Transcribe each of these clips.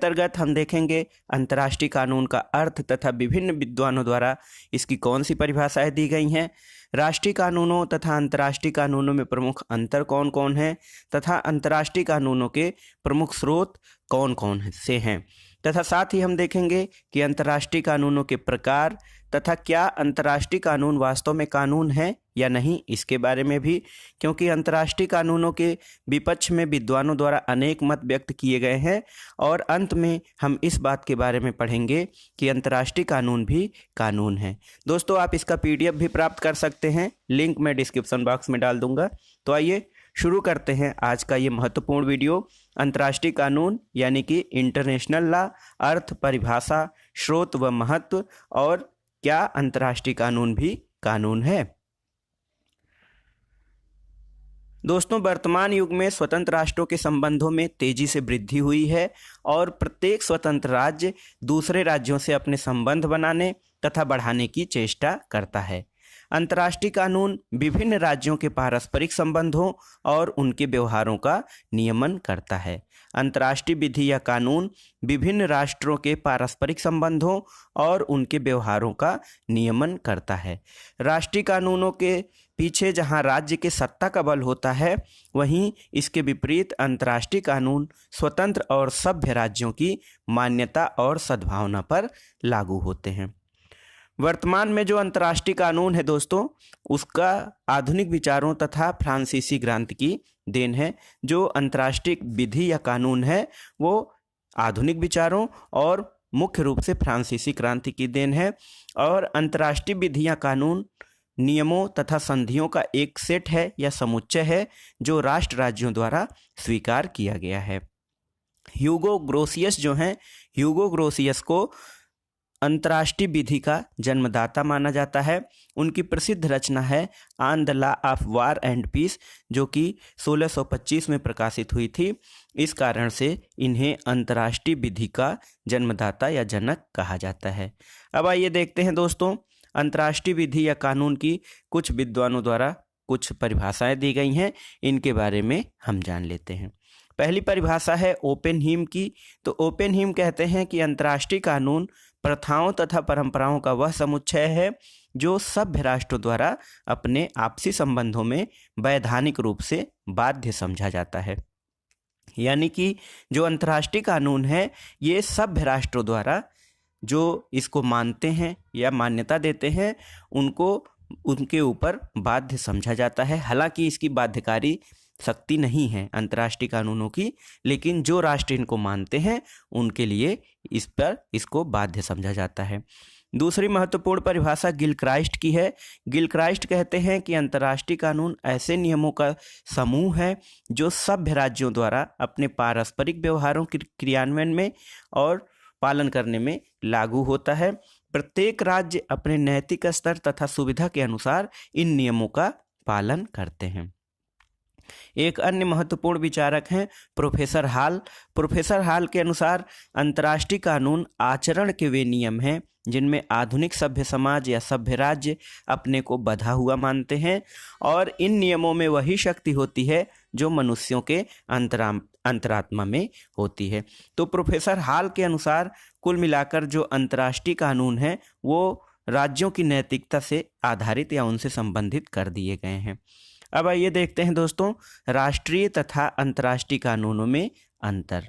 अंतर्गत हम देखेंगे अंतर्राष्ट्रीय कानून का अर्थ तथा विभिन्न विद्वानों द्वारा इसकी कौन सी परिभाषाएं दी गई हैं, राष्ट्रीय कानूनों तथा अंतर्राष्ट्रीय कानूनों में प्रमुख अंतर कौन कौन है तथा अंतर्राष्ट्रीय कानूनों के प्रमुख स्रोत कौन कौन से हैं, तथा साथ ही हम देखेंगे कि अंतर्राष्ट्रीय कानूनों के प्रकार तथा क्या अंतर्राष्ट्रीय कानून वास्तव में कानून है या नहीं, इसके बारे में भी, क्योंकि अंतर्राष्ट्रीय कानूनों के विपक्ष में विद्वानों द्वारा अनेक मत व्यक्त किए गए हैं। और अंत में हम इस बात के बारे में पढ़ेंगे कि अंतर्राष्ट्रीय कानून भी कानून है। दोस्तों, आप इसका PDF भी प्राप्त कर सकते हैं, लिंक मैं डिस्क्रिप्शन बॉक्स में डाल दूंगा। तो आइए शुरू करते हैं आज का ये महत्वपूर्ण वीडियो, अंतर्राष्ट्रीय कानून यानी कि इंटरनेशनल लॉ, अर्थ, परिभाषा, स्रोत व महत्व, और क्या अंतर्राष्ट्रीय कानून भी कानून है। दोस्तों, वर्तमान युग में स्वतंत्र राष्ट्रों के संबंधों में तेजी से वृद्धि हुई है और प्रत्येक स्वतंत्र राज्य दूसरे राज्यों से अपने संबंध बनाने तथा बढ़ाने की चेष्टा करता है। अंतर्राष्ट्रीय कानून विभिन्न राज्यों के पारस्परिक संबंधों और उनके व्यवहारों का नियमन करता है। अंतर्राष्ट्रीय विधि या कानून विभिन्न राष्ट्रों के पारस्परिक संबंधों और उनके व्यवहारों का नियमन करता है। राष्ट्रीय कानूनों के पीछे जहां राज्य के सत्ता का बल होता है, वहीं इसके विपरीत अंतर्राष्ट्रीय कानून स्वतंत्र और सभ्य राज्यों की मान्यता और सद्भावना पर लागू होते हैं। वर्तमान में जो अंतर्राष्ट्रीय कानून है दोस्तों, उसका आधुनिक विचारों तथा फ्रांसीसी क्रांति की देन है। जो अंतर्राष्ट्रीय विधि या कानून है वो आधुनिक विचारों और मुख्य रूप से फ्रांसीसी क्रांति की देन है। और अंतर्राष्ट्रीय विधि या कानून नियमों तथा संधियों का एक सेट है या समुच्चय है जो राष्ट्र राज्यों द्वारा स्वीकार किया गया है। ह्यूगो ग्रोसियस जो हैं, ह्यूगो ग्रोसियस को अंतर्राष्ट्रीय विधि का जन्मदाता माना जाता है। उनकी प्रसिद्ध रचना है on the law of war and peace, जो कि 1625 में प्रकाशित हुई थी। इस कारण से इन्हें अंतर्राष्ट्रीय विधि का जन्मदाता या जनक कहा जाता है। अब आइए देखते हैं दोस्तों, अंतर्राष्ट्रीय विधि या कानून की कुछ विद्वानों द्वारा कुछ परिभाषाएं दी गई हैं, इनके बारे में हम जान लेते हैं। पहली परिभाषा है ओपेनहीम की। तो ओपेनहीम कहते हैं कि अंतर्राष्ट्रीय कानून प्रथाओं तथा परंपराओं का वह समुच्चय है जो सभ्य राष्ट्रों द्वारा अपने आपसी संबंधों में वैधानिक रूप से बाध्य समझा जाता है। यानी कि जो अंतर्राष्ट्रीय कानून है, ये सभ्य राष्ट्रों द्वारा जो इसको मानते हैं या मान्यता देते हैं, उनको उनके ऊपर बाध्य समझा जाता है। हालांकि इसकी बाध्यकारी शक्ति नहीं है अंतर्राष्ट्रीय कानूनों की, लेकिन जो राष्ट्र इनको मानते हैं उनके लिए इस पर इसको बाध्य समझा जाता है। दूसरी महत्वपूर्ण परिभाषा गिलक्राइस्ट की है। गिलक्राइस्ट कहते हैं कि अंतर्राष्ट्रीय कानून ऐसे नियमों का समूह है जो सभ्य राज्यों द्वारा अपने पारस्परिक व्यवहारों के क्रियान्वयन में और पालन करने में लागू होता है। प्रत्येक राज्य अपने नैतिक स्तर तथा सुविधा के अनुसार इन नियमों का पालन करते हैं। एक अन्य महत्वपूर्ण विचारक हैं प्रोफेसर हॉल। प्रोफेसर हॉल के अनुसार अंतर्राष्ट्रीय कानून आचरण के वे नियम हैं जिनमें आधुनिक सभ्य समाज या सभ्य राज्य अपने को बंधा हुआ मानते हैं, और इन नियमों में वही शक्ति होती है जो मनुष्यों के अंतरात्मा में होती है। तो प्रोफेसर हॉल के अनुसार कुल मिलाकर जो अंतर्राष्ट्रीय कानून है वो राज्यों की नैतिकता से आधारित या उनसे संबंधित कर दिए गए हैं। अब आइए देखते हैं दोस्तों, राष्ट्रीय तथा अंतर्राष्ट्रीय कानूनों में अंतर।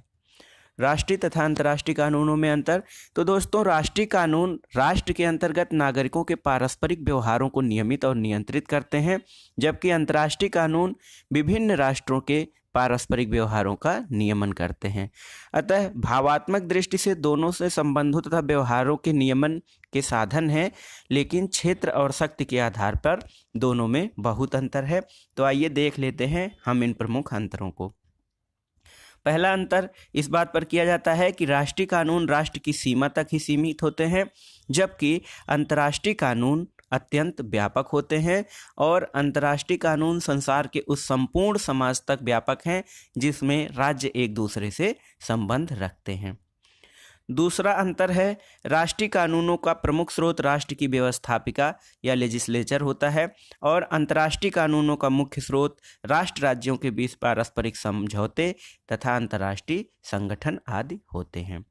राष्ट्रीय तथा अंतर्राष्ट्रीय कानूनों में अंतर। तो दोस्तों, राष्ट्रीय कानून राष्ट्र के अंतर्गत नागरिकों के पारस्परिक व्यवहारों को नियमित और नियंत्रित करते हैं, जबकि अंतर्राष्ट्रीय कानून विभिन्न राष्ट्रों के पारस्परिक व्यवहारों का नियमन करते हैं। अतः भावात्मक दृष्टि से दोनों से संबंधों तथा व्यवहारों के नियमन के साधन हैं, लेकिन क्षेत्र और शक्ति के आधार पर दोनों में बहुत अंतर है। तो आइए देख लेते हैं हम इन प्रमुख अंतरों को। पहला अंतर इस बात पर किया जाता है कि राष्ट्रीय कानून राष्ट्र की सीमा तक ही सीमित होते हैं, जबकि अंतर्राष्ट्रीय कानून अत्यंत व्यापक होते हैं, और अंतर्राष्ट्रीय कानून संसार के उस संपूर्ण समाज तक व्यापक हैं जिसमें राज्य एक दूसरे से संबंध रखते हैं। दूसरा अंतर है राष्ट्रीय कानूनों का प्रमुख स्रोत राष्ट्र की व्यवस्थापिका या लेजिस्लेचर होता है और अंतर्राष्ट्रीय कानूनों का मुख्य स्रोत राष्ट्र राज्यों के बीच पारस्परिक समझौते तथा अंतर्राष्ट्रीय संगठन आदि होते हैं।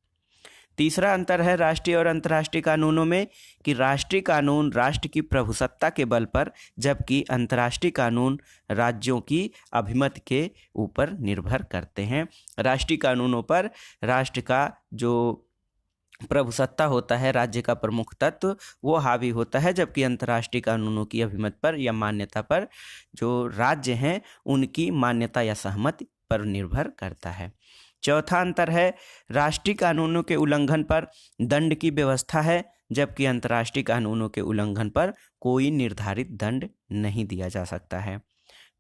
तीसरा अंतर है राष्ट्रीय और अंतर्राष्ट्रीय कानूनों में कि राष्ट्रीय कानून राष्ट्र की प्रभुसत्ता के बल पर जबकि अंतर्राष्ट्रीय कानून राज्यों की अभिमत के ऊपर निर्भर करते हैं। राष्ट्रीय कानूनों पर राष्ट्र का जो प्रभुसत्ता होता है, राज्य का प्रमुख तत्व, वो हावी होता है, जबकि अंतर्राष्ट्रीय कानूनों की अभिमत पर या मान्यता पर जो राज्य हैं उनकी मान्यता या सहमति पर निर्भर करता है। चौथा अंतर है राष्ट्रीय कानूनों के उल्लंघन पर दंड की व्यवस्था है, जबकि अंतर्राष्ट्रीय कानूनों के उल्लंघन पर कोई निर्धारित दंड नहीं दिया जा सकता है।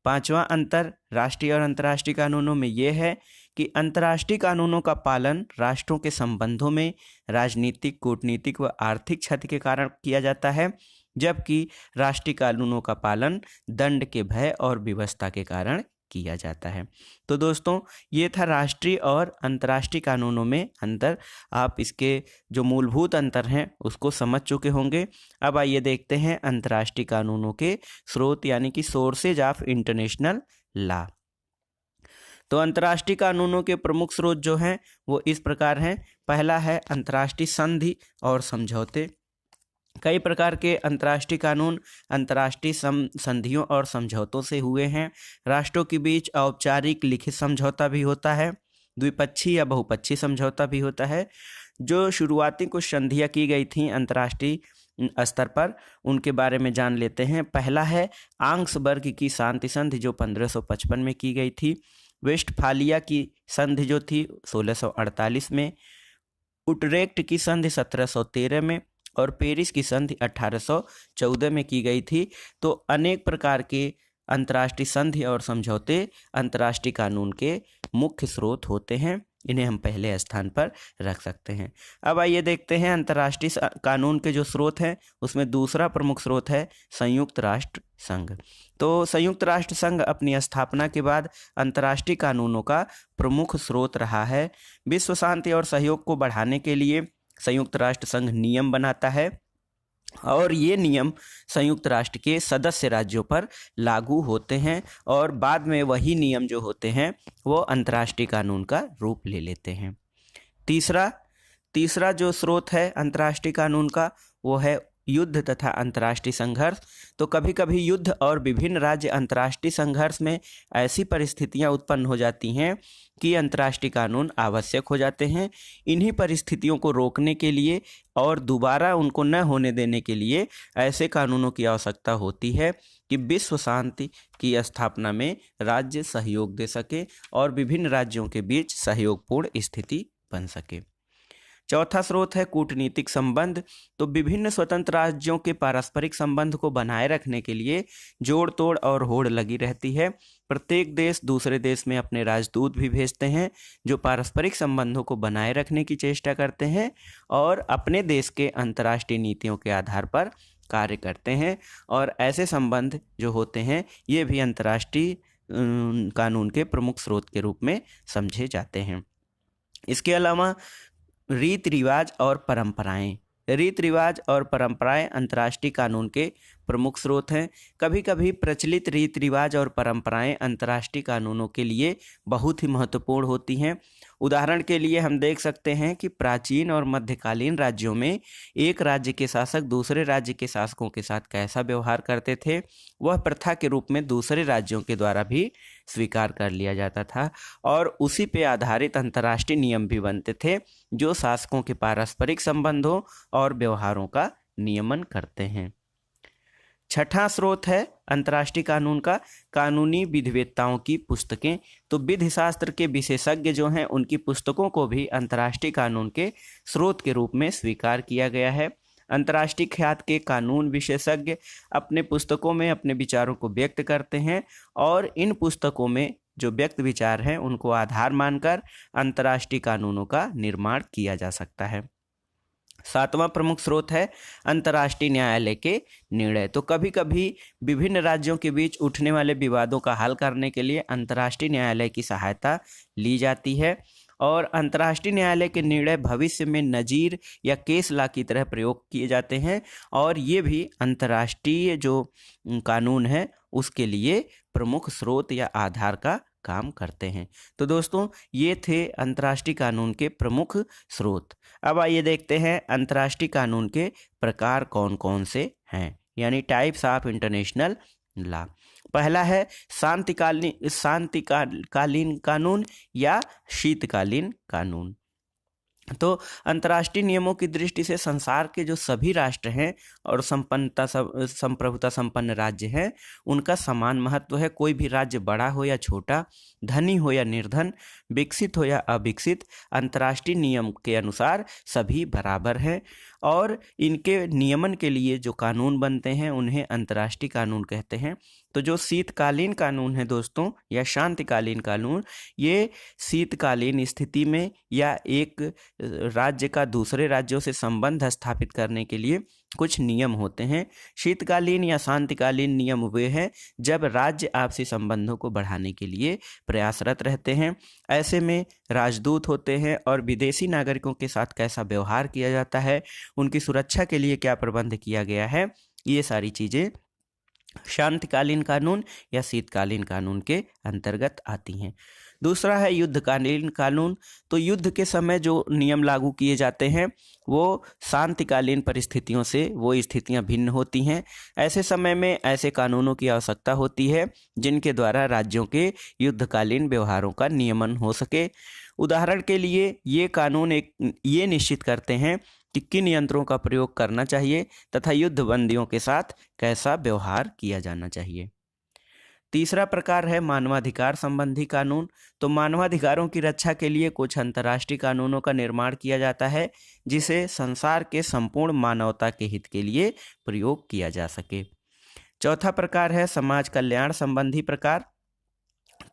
पांचवा अंतर राष्ट्रीय और अंतर्राष्ट्रीय कानूनों में यह है कि अंतर्राष्ट्रीय कानूनों का पालन राष्ट्रों के संबंधों में राजनीतिक, कूटनीतिक व आर्थिक क्षति के कारण किया जाता है, जबकि राष्ट्रीय कानूनों का पालन दंड के भय और व्यवस्था के कारण किया जाता है। तो दोस्तों ये था राष्ट्रीय और अंतर्राष्ट्रीय कानूनों में अंतर। आप इसके जो मूलभूत अंतर हैं उसको समझ चुके होंगे। अब आइए देखते हैं अंतर्राष्ट्रीय कानूनों के स्रोत यानी कि सोर्सेज ऑफ इंटरनेशनल लॉ। तो अंतर्राष्ट्रीय कानूनों के प्रमुख स्रोत जो हैं वो इस प्रकार हैं। पहला है अंतर्राष्ट्रीय संधि और समझौते। कई प्रकार के अंतर्राष्ट्रीय कानून अंतर्राष्ट्रीय संधियों और समझौतों से हुए हैं। राष्ट्रों के बीच औपचारिक लिखित समझौता भी होता है, द्विपक्षीय या बहुपक्षीय समझौता भी होता है। जो शुरुआती कुछ संधियां की गई थी अंतर्राष्ट्रीय स्तर पर उनके बारे में जान लेते हैं। पहला है आंक्सबर्ग की शांति संधि जो 1555 में की गई थी। वेस्टफालिया की संधि जो थी 1648 में, उटरेक्ट की संधि 1713 में और पेरिस की संधि 1814 में की गई थी। तो अनेक प्रकार के अंतर्राष्ट्रीय संधि और समझौते अंतर्राष्ट्रीय कानून के मुख्य स्रोत होते हैं, इन्हें हम पहले स्थान पर रख सकते हैं। अब आइए देखते हैं अंतर्राष्ट्रीय कानून के जो स्रोत हैं उसमें दूसरा प्रमुख स्रोत है संयुक्त राष्ट्र संघ। तो संयुक्त राष्ट्र संघ अपनी स्थापना के बाद अंतर्राष्ट्रीय कानूनों का प्रमुख स्रोत रहा है। विश्व शांति और सहयोग को बढ़ाने के लिए संयुक्त राष्ट्र संघ नियम बनाता है और ये नियम संयुक्त राष्ट्र के सदस्य राज्यों पर लागू होते हैं और बाद में वही नियम जो होते हैं वो अंतर्राष्ट्रीय कानून का रूप ले लेते हैं। तीसरा जो स्रोत है अंतर्राष्ट्रीय कानून का वो है युद्ध तथा अंतर्राष्ट्रीय संघर्ष। तो कभी कभी युद्ध और विभिन्न राज्य अंतर्राष्ट्रीय संघर्ष में ऐसी परिस्थितियां उत्पन्न हो जाती हैं कि अंतर्राष्ट्रीय कानून आवश्यक हो जाते हैं। इन्हीं परिस्थितियों को रोकने के लिए और दोबारा उनको न होने देने के लिए ऐसे कानूनों की आवश्यकता होती है कि विश्व शांति की स्थापना में राज्य सहयोग दे सके और विभिन्न राज्यों के बीच सहयोगपूर्ण स्थिति बन सके। चौथा स्रोत है कूटनीतिक संबंध। तो विभिन्न स्वतंत्र राज्यों के पारस्परिक संबंध को बनाए रखने के लिए जोड़ तोड़ और होड़ लगी रहती है। प्रत्येक देश दूसरे देश में अपने राजदूत भी भेजते हैं जो पारस्परिक संबंधों को बनाए रखने की चेष्टा करते हैं और अपने देश के अंतर्राष्ट्रीय नीतियों के आधार पर कार्य करते हैं। और ऐसे संबंध जो होते हैं ये भी अंतर्राष्ट्रीय कानून के प्रमुख स्रोत के रूप में समझे जाते हैं। इसके अलावा रीति रिवाज और परंपराएं अंतर्राष्ट्रीय कानून के प्रमुख स्रोत हैं। कभी कभी प्रचलित रीति रिवाज और परंपराएं अंतर्राष्ट्रीय कानूनों के लिए बहुत ही महत्वपूर्ण होती हैं। उदाहरण के लिए हम देख सकते हैं कि प्राचीन और मध्यकालीन राज्यों में एक राज्य के शासक दूसरे राज्य के शासकों के साथ कैसा व्यवहार करते थे वह प्रथा के रूप में दूसरे राज्यों के द्वारा भी स्वीकार कर लिया जाता था और उसी पे आधारित अंतर्राष्ट्रीय नियम भी बनते थे जो शासकों के पारस्परिक संबंधों और व्यवहारों का नियमन करते हैं। छठा स्रोत है अंतर्राष्ट्रीय कानून का कानूनी विधिवेत्ताओं की पुस्तकें। तो विधि शास्त्र के विशेषज्ञ जो हैं उनकी पुस्तकों को भी अंतर्राष्ट्रीय कानून के स्रोत के रूप में स्वीकार किया गया है। अंतर्राष्ट्रीय ख्यात के कानून विशेषज्ञ अपने पुस्तकों में अपने विचारों को व्यक्त करते हैं और इन पुस्तकों में जो व्यक्त विचार हैं उनको आधार मानकर अंतर्राष्ट्रीय कानूनों का निर्माण किया जा सकता है। सातवां प्रमुख स्रोत है अंतर्राष्ट्रीय न्यायालय के निर्णय। तो कभी कभी विभिन्न राज्यों के बीच उठने वाले विवादों का हल करने के लिए अंतर्राष्ट्रीय न्यायालय की सहायता ली जाती है और अंतर्राष्ट्रीय न्यायालय के निर्णय भविष्य में नजीर या केस लॉ की तरह प्रयोग किए जाते हैं और ये भी अंतर्राष्ट्रीय जो कानून है उसके लिए प्रमुख स्रोत या आधार का काम करते हैं। तो दोस्तों ये थे अंतर्राष्ट्रीय कानून के प्रमुख स्रोत। अब आइए देखते हैं अंतर्राष्ट्रीय कानून के प्रकार कौन कौन से हैं, यानी टाइप्स ऑफ इंटरनेशनल लॉ। पहला है शांतिकालीन कानून या शीतकालीन कानून। तो अंतर्राष्ट्रीय नियमों की दृष्टि से संसार के जो सभी राष्ट्र हैं और संप्रभुता संपन्न राज्य हैं उनका समान महत्व है। कोई भी राज्य बड़ा हो या छोटा, धनी हो या निर्धन, विकसित हो या अविकसित, अंतर्राष्ट्रीय नियम के अनुसार सभी बराबर हैं और इनके नियमन के लिए जो कानून बनते हैं उन्हें अंतर्राष्ट्रीय कानून कहते हैं। तो जो शीतकालीन कानून है दोस्तों या शांतिकालीन कानून, ये शीतकालीन स्थिति में या एक राज्य का दूसरे राज्यों से संबंध स्थापित करने के लिए कुछ नियम होते हैं। शीतकालीन या शांतिकालीन नियम वे हैं जब राज्य आपसी संबंधों को बढ़ाने के लिए प्रयासरत रहते हैं। ऐसे में राजदूत होते हैं और विदेशी नागरिकों के साथ कैसा व्यवहार किया जाता है, उनकी सुरक्षा के लिए क्या प्रबंध किया गया है, ये सारी चीज़ें शांतिकालीन कानून या शीतकालीन कानून के अंतर्गत आती हैं। दूसरा है युद्धकालीन कानून। तो युद्ध के समय जो नियम लागू किए जाते हैं वो शांतिकालीन परिस्थितियों से वो स्थितियां भिन्न होती हैं। ऐसे समय में ऐसे कानूनों की आवश्यकता होती है जिनके द्वारा राज्यों के युद्धकालीन व्यवहारों का नियमन हो सके। उदाहरण के लिए ये कानून ये निश्चित करते हैं कि किन यंत्रों का प्रयोग करना चाहिए तथा युद्ध बंदियों के साथ कैसा व्यवहार किया जाना चाहिए। तीसरा प्रकार है मानवाधिकार संबंधी कानून। तो मानवाधिकारों की रक्षा के लिए कुछ अंतर्राष्ट्रीय कानूनों का निर्माण किया जाता है जिसे संसार के संपूर्ण मानवता के हित के लिए प्रयोग किया जा सके। चौथा प्रकार है समाज कल्याण संबंधी प्रकार।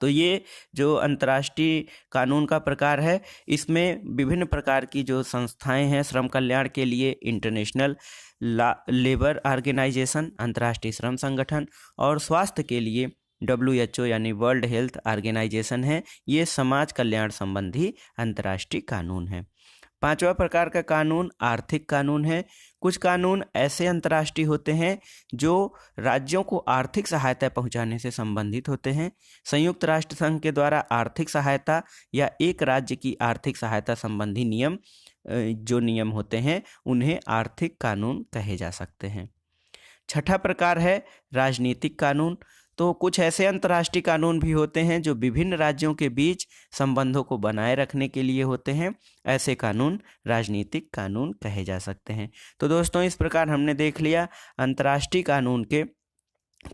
तो ये जो अंतर्राष्ट्रीय कानून का प्रकार है इसमें विभिन्न प्रकार की जो संस्थाएं हैं श्रम कल्याण के लिए इंटरनेशनल लेबर ऑर्गेनाइजेशन, अंतर्राष्ट्रीय श्रम संगठन, और स्वास्थ्य के लिए WHO यानी वर्ल्ड हेल्थ ऑर्गेनाइजेशन है, ये समाज कल्याण संबंधी अंतर्राष्ट्रीय कानून है। पांचवा प्रकार का कानून आर्थिक कानून है। कुछ कानून ऐसे अंतर्राष्ट्रीय होते हैं जो राज्यों को आर्थिक सहायता पहुंचाने से संबंधित होते हैं। संयुक्त राष्ट्र संघ के द्वारा आर्थिक सहायता या एक राज्य की आर्थिक सहायता संबंधी नियम जो नियम होते हैं उन्हें आर्थिक कानून कहे जा सकते हैं। छठा प्रकार है राजनीतिक कानून। तो कुछ ऐसे अंतर्राष्ट्रीय कानून भी होते हैं जो विभिन्न राज्यों के बीच संबंधों को बनाए रखने के लिए होते हैं। ऐसे कानून राजनीतिक कानून कहे जा सकते हैं। तो दोस्तों इस प्रकार हमने देख लिया अंतर्राष्ट्रीय कानून के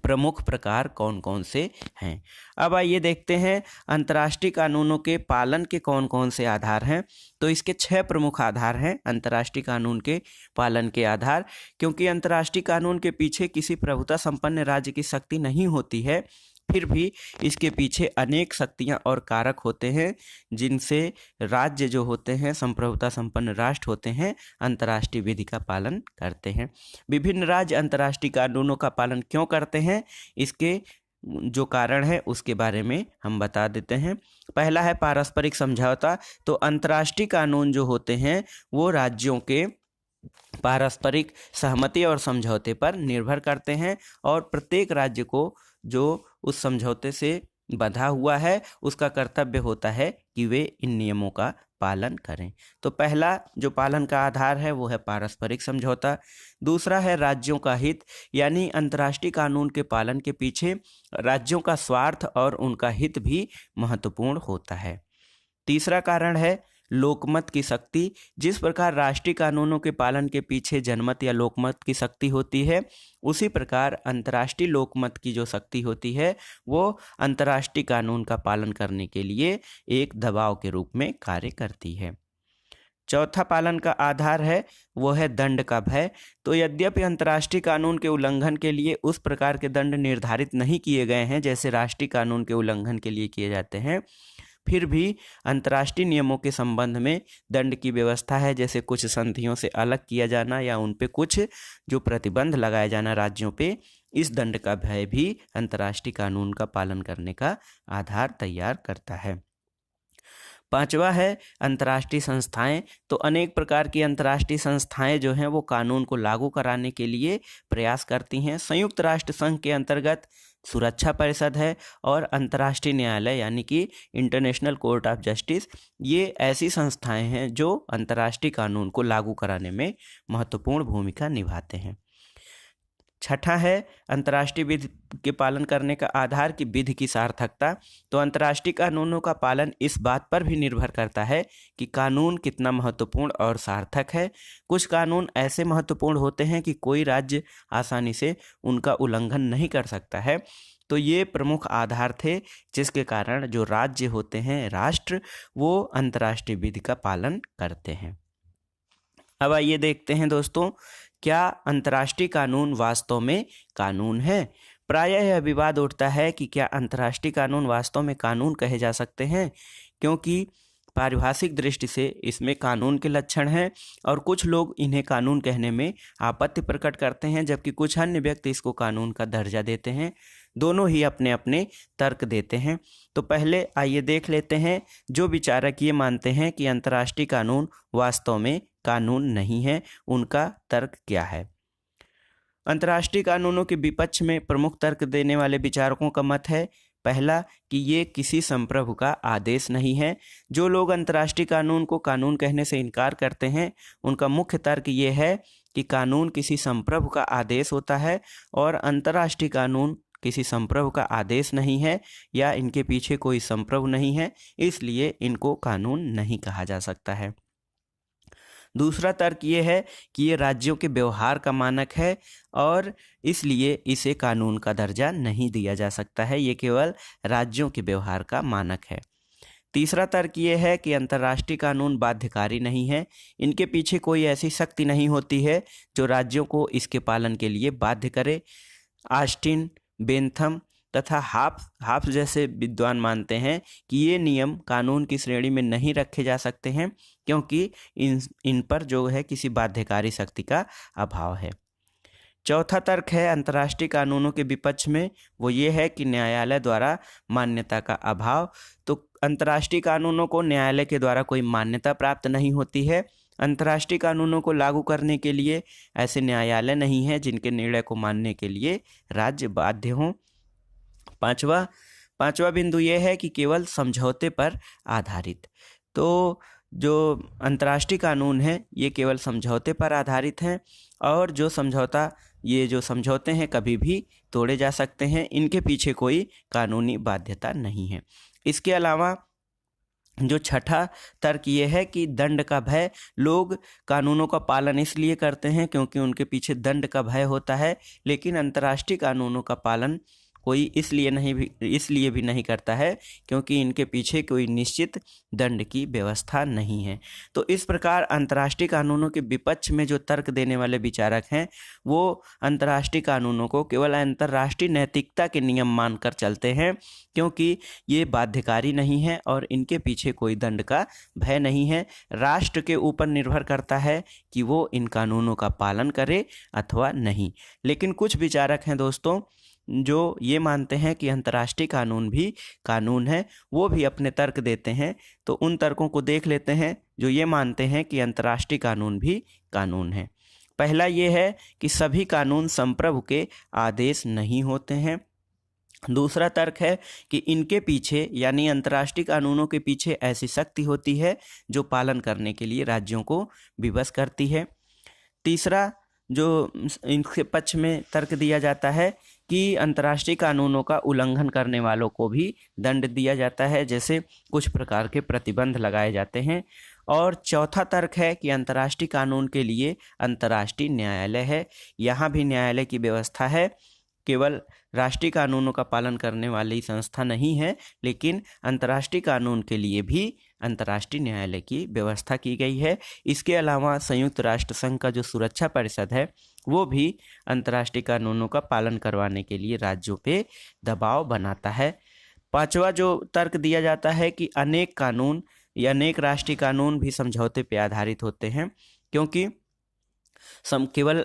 प्रमुख प्रकार कौन कौन से हैं। अब आइए देखते हैं अंतर्राष्ट्रीय कानूनों के पालन के कौन कौन से आधार हैं। तो इसके 6 प्रमुख आधार हैं अंतर्राष्ट्रीय कानून के पालन के आधार। क्योंकि अंतर्राष्ट्रीय कानून के पीछे किसी प्रभुता संपन्न राज्य की शक्ति नहीं होती है, फिर भी इसके पीछे अनेक शक्तियां और कारक होते हैं जिनसे राज्य जो होते हैं संप्रभुता संपन्न राष्ट्र होते हैं अंतर्राष्ट्रीय विधि का पालन करते हैं। विभिन्न राज्य अंतर्राष्ट्रीय कानूनों का पालन क्यों करते हैं, इसके जो कारण है उसके बारे में हम बता देते हैं। पहला है पारस्परिक समझौता। तो अंतर्राष्ट्रीय कानून जो होते हैं वो राज्यों के पारस्परिक सहमति और समझौते पर निर्भर करते हैं और प्रत्येक राज्य को जो उस समझौते से बंधा हुआ है उसका कर्तव्य होता है कि वे इन नियमों का पालन करें। तो पहला जो पालन का आधार है वो है पारस्परिक समझौता। दूसरा है राज्यों का हित, यानी अंतर्राष्ट्रीय कानून के पालन के पीछे राज्यों का स्वार्थ और उनका हित भी महत्वपूर्ण होता है। तीसरा कारण है लोकमत की शक्ति। जिस प्रकार राष्ट्रीय कानूनों के पालन के पीछे जनमत या लोकमत की शक्ति होती है, उसी प्रकार अंतर्राष्ट्रीय लोकमत की जो शक्ति होती है वो अंतर्राष्ट्रीय कानून का पालन करने के लिए एक दबाव के रूप में कार्य करती है। चौथा पालन का आधार है वो है दंड का भय। तो यद्यपि अंतर्राष्ट्रीय कानून के उल्लंघन के लिए उस प्रकार के दंड निर्धारित नहीं किए गए हैं जैसे राष्ट्रीय कानून के उल्लंघन के लिए किए जाते हैं, फिर भी अंतर्राष्ट्रीय नियमों के संबंध में दंड की व्यवस्था है, जैसे कुछ संधियों से अलग किया जाना या उन पे कुछ जो प्रतिबंध लगाया जाना राज्यों पे। इस दंड का भय भी अंतर्राष्ट्रीय कानून का पालन करने का आधार तैयार करता है। पांचवा है अंतर्राष्ट्रीय संस्थाएं। तो अनेक प्रकार की अंतर्राष्ट्रीय संस्थाएं जो हैं वो कानून को लागू कराने के लिए प्रयास करती हैं। संयुक्त राष्ट्र संघ के अंतर्गत सुरक्षा परिषद है और अंतर्राष्ट्रीय न्यायालय यानी कि इंटरनेशनल कोर्ट ऑफ जस्टिस, ये ऐसी संस्थाएं हैं जो अंतर्राष्ट्रीय कानून को लागू कराने में महत्वपूर्ण भूमिका निभाते हैं। छठा है अंतर्राष्ट्रीय विधि के पालन करने का आधार की विधि की सार्थकता। तो अंतर्राष्ट्रीय कानूनों का पालन इस बात पर भी निर्भर करता है कि कानून कितना महत्वपूर्ण और सार्थक है। कुछ कानून ऐसे महत्वपूर्ण होते हैं कि कोई राज्य आसानी से उनका उल्लंघन नहीं कर सकता है। तो ये प्रमुख आधार थे जिसके कारण जो राज्य होते हैं, राष्ट्र, वो अंतर्राष्ट्रीय विधि का पालन करते हैं। अब आइए देखते हैं दोस्तों, क्या अंतर्राष्ट्रीय कानून वास्तव में कानून है। प्रायः यह विवाद उठता है कि क्या अंतर्राष्ट्रीय कानून वास्तव में कानून कहे जा सकते हैं, क्योंकि पारिभाषिक दृष्टि से इसमें कानून के लक्षण हैं और कुछ लोग इन्हें कानून कहने में आपत्ति प्रकट करते हैं, जबकि कुछ अन्य व्यक्ति इसको कानून का दर्जा देते हैं। दोनों ही अपने अपने तर्क देते हैं। तो पहले आइए देख लेते हैं जो विचारक ये मानते हैं कि अंतर्राष्ट्रीय कानून वास्तव में कानून नहीं है, उनका तर्क क्या है। अंतर्राष्ट्रीय कानूनों के विपक्ष में प्रमुख तर्क देने वाले विचारकों का मत है, पहला, कि ये किसी संप्रभु का आदेश नहीं है। जो लोग अंतर्राष्ट्रीय कानून को कानून कहने से इनकार करते हैं, उनका मुख्य तर्क ये है कि कानून किसी संप्रभु का आदेश होता है और अंतर्राष्ट्रीय कानून किसी संप्रभु का आदेश नहीं है या इनके पीछे कोई संप्रभु नहीं है, इसलिए इनको कानून नहीं कहा जा सकता है। दूसरा तर्क ये है कि ये राज्यों के व्यवहार का मानक है और इसलिए इसे कानून का दर्जा नहीं दिया जा सकता है, ये केवल राज्यों के व्यवहार का मानक है। तीसरा तर्क ये है कि अंतर्राष्ट्रीय कानून बाध्यकारी नहीं है, इनके पीछे कोई ऐसी शक्ति नहीं होती है जो राज्यों को इसके पालन के लिए बाध्य करे। ऑस्टिन, बेंथम तथा हाफ्स जैसे विद्वान मानते हैं कि ये नियम कानून की श्रेणी में नहीं रखे जा सकते हैं, क्योंकि इन पर जो है किसी बाध्यकारी शक्ति का अभाव है। चौथा तर्क है अंतर्राष्ट्रीय कानूनों के विपक्ष में, वो ये है कि न्यायालय द्वारा मान्यता का अभाव। तो अंतर्राष्ट्रीय कानूनों को न्यायालय के द्वारा कोई मान्यता प्राप्त नहीं होती है। अंतर्राष्ट्रीय कानूनों को लागू करने के लिए ऐसे न्यायालय नहीं है जिनके निर्णय को मानने के लिए राज्य बाध्य हों। पांचवा बिंदु यह है कि केवल समझौते पर आधारित। तो जो अंतर्राष्ट्रीय कानून है ये केवल समझौते पर आधारित हैं और जो समझौते हैं कभी भी तोड़े जा सकते हैं, इनके पीछे कोई कानूनी बाध्यता नहीं है। इसके अलावा जो छठा तर्क ये है कि दंड का भय, लोग कानूनों का पालन इसलिए करते हैं क्योंकि उनके पीछे दंड का भय होता है, लेकिन अंतर्राष्ट्रीय कानूनों का पालन कोई इसलिए भी नहीं करता है क्योंकि इनके पीछे कोई निश्चित दंड की व्यवस्था नहीं है। तो इस प्रकार अंतर्राष्ट्रीय कानूनों के विपक्ष में जो तर्क देने वाले विचारक हैं वो अंतर्राष्ट्रीय कानूनों को केवल अंतर्राष्ट्रीय नैतिकता के नियम मानकर चलते हैं, क्योंकि ये बाध्यकारी नहीं है और इनके पीछे कोई दंड का भय नहीं है। राष्ट्र के ऊपर निर्भर करता है कि वो इन कानूनों का पालन करे अथवा नहीं। लेकिन कुछ विचारक हैं दोस्तों जो ये मानते हैं कि अंतर्राष्ट्रीय कानून भी कानून है, वो भी अपने तर्क देते हैं। तो उन तर्कों को देख लेते हैं जो ये मानते हैं कि अंतर्राष्ट्रीय कानून भी कानून है। पहला ये है कि सभी कानून संप्रभु के आदेश नहीं होते हैं। दूसरा तर्क है कि इनके पीछे यानी अंतर्राष्ट्रीय कानूनों के पीछे ऐसी शक्ति होती है जो पालन करने के लिए राज्यों को विवश करती है। तीसरा जो इनके पक्ष में तर्क दिया जाता है कि अंतर्राष्ट्रीय कानूनों का उल्लंघन करने वालों को भी दंड दिया जाता है, जैसे कुछ प्रकार के प्रतिबंध लगाए जाते हैं। और चौथा तर्क है कि अंतर्राष्ट्रीय कानून के लिए अंतर्राष्ट्रीय न्यायालय है, यहाँ भी न्यायालय की व्यवस्था है। केवल राष्ट्रीय कानूनों का पालन करने वाली संस्था नहीं है, लेकिन अंतर्राष्ट्रीय कानून के लिए भी अंतर्राष्ट्रीय न्यायालय की व्यवस्था की गई है। इसके अलावा संयुक्त राष्ट्र संघ का जो सुरक्षा परिषद है वो भी अंतर्राष्ट्रीय कानूनों का पालन करवाने के लिए राज्यों पे दबाव बनाता है। पांचवा जो तर्क दिया जाता है कि अनेक कानून या अनेक राष्ट्रीय कानून भी समझौते पे आधारित होते हैं, क्योंकि केवल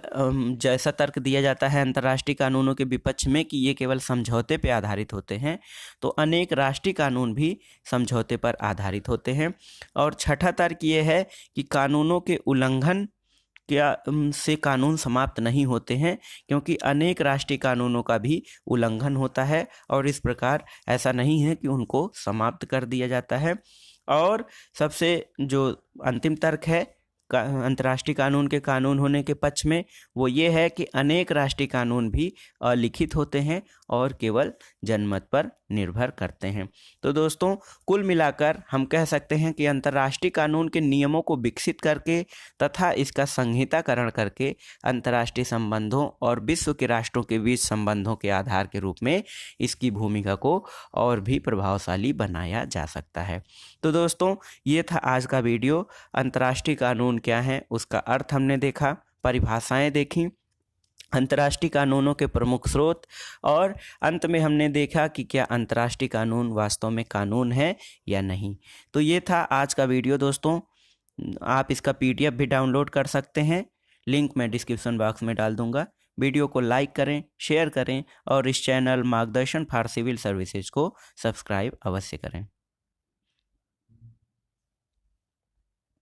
जैसा तर्क दिया जाता है अंतर्राष्ट्रीय कानूनों के विपक्ष में कि ये केवल समझौते पर आधारित होते हैं, तो अनेक राष्ट्रीय कानून भी समझौते पर आधारित होते हैं। और छठा तर्क ये है कि कानूनों के उल्लंघन से कानून समाप्त नहीं होते हैं, क्योंकि अनेक राष्ट्रीय कानूनों का भी उल्लंघन होता है और इस प्रकार ऐसा नहीं है कि उनको समाप्त कर दिया जाता है। और सबसे जो अंतिम तर्क है अंतर्राष्ट्रीय कानून के कानून होने के पक्ष में, वो ये है कि अनेक राष्ट्रीय कानून भी अलिखित होते हैं और केवल जनमत पर निर्भर करते हैं। तो दोस्तों, कुल मिलाकर हम कह सकते हैं कि अंतर्राष्ट्रीय कानून के नियमों को विकसित करके तथा इसका संहिताकरण करके अंतर्राष्ट्रीय संबंधों और विश्व के राष्ट्रों के बीच संबंधों के आधार के रूप में इसकी भूमिका को और भी प्रभावशाली बनाया जा सकता है। तो दोस्तों, ये था आज का वीडियो। अंतर्राष्ट्रीय कानून क्या है उसका अर्थ हमने देखा, परिभाषाएं देखी, अंतर्राष्ट्रीय कानूनों के प्रमुख स्रोत, और अंत में हमने देखा कि क्या अंतर्राष्ट्रीय कानून वास्तव में कानून है या नहीं। तो ये था आज का वीडियो दोस्तों। आप इसका PDF भी डाउनलोड कर सकते हैं, लिंक मैं डिस्क्रिप्शन बॉक्स में डाल दूंगा। वीडियो को लाइक करें, शेयर करें और इस चैनल मार्गदर्शन फॉर सिविल सर्विसेज को सब्सक्राइब अवश्य करें।